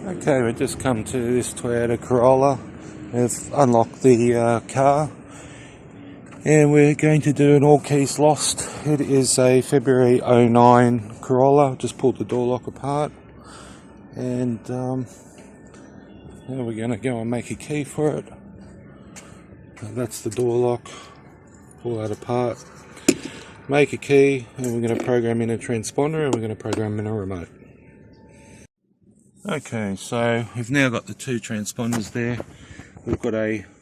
Okay, we've just come to this Toyota Corolla. We've unlocked the car and we're going to do an all keys lost. It is a February '09 Corolla. Just pulled the door lock apart and now we're going to go and make a key for it. That's the door lock. Pull that apart, make a key, and we're going to program in a transponder and we're going to program in a remote. Okay, so we've now got the two transponders there. We've got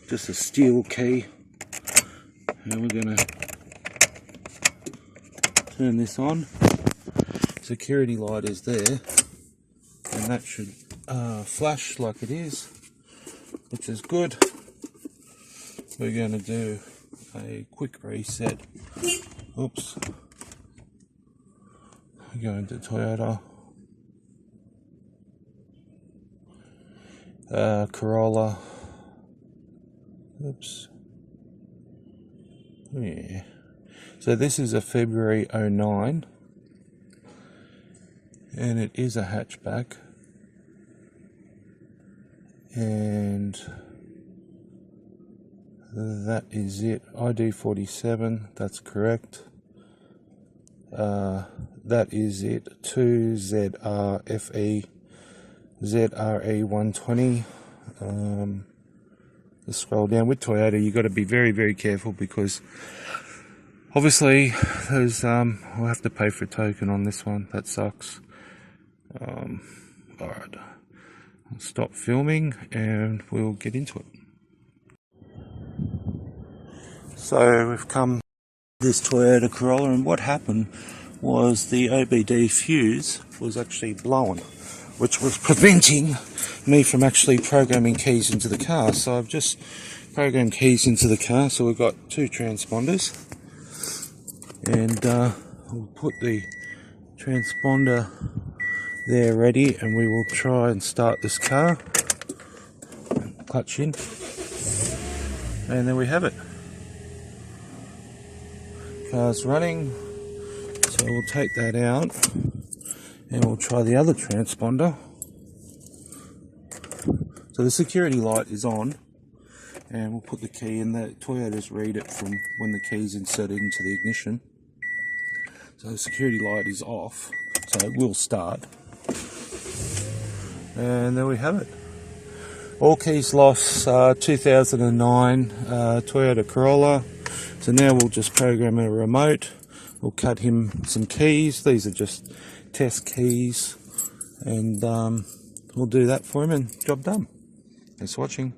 just a steel key, and we're going to turn this on. Security light is there, and that should flash like it is, which is good. We're going to do a quick reset. Oops. We're going to Toyota. Corolla. Oops. Yeah. So this is a February '09 and it is a hatchback, and that is it. ID 47, that's correct. That is it. 2ZRFE ZRE 120. Let's scroll down. With Toyota, you've got to be very, very careful because obviously there's we'll have to pay for a token on this one. That sucks. Alright, I'll stop filming and we'll get into it. So we've come to this Toyota Corolla, and what happened was the OBD fuse was actually blowing, which was preventing me from actually programming keys into the car. So I've just programmed keys into the car. So we've got two transponders, and we'll put the transponder there ready, and we will try and start this car. Clutch in, and there we have it. Car's running, so we'll take that out and we'll try the other transponder. So the security light is on, and we'll put the key in. The Toyotas read it from when the key's inserted into the ignition. So the security light is off, so it will start. And there we have it. All keys lost, 2009 Toyota Corolla. So now we'll just program a remote. We'll cut him some keys. These are just test keys, and we'll do that for him and job done. Thanks for watching.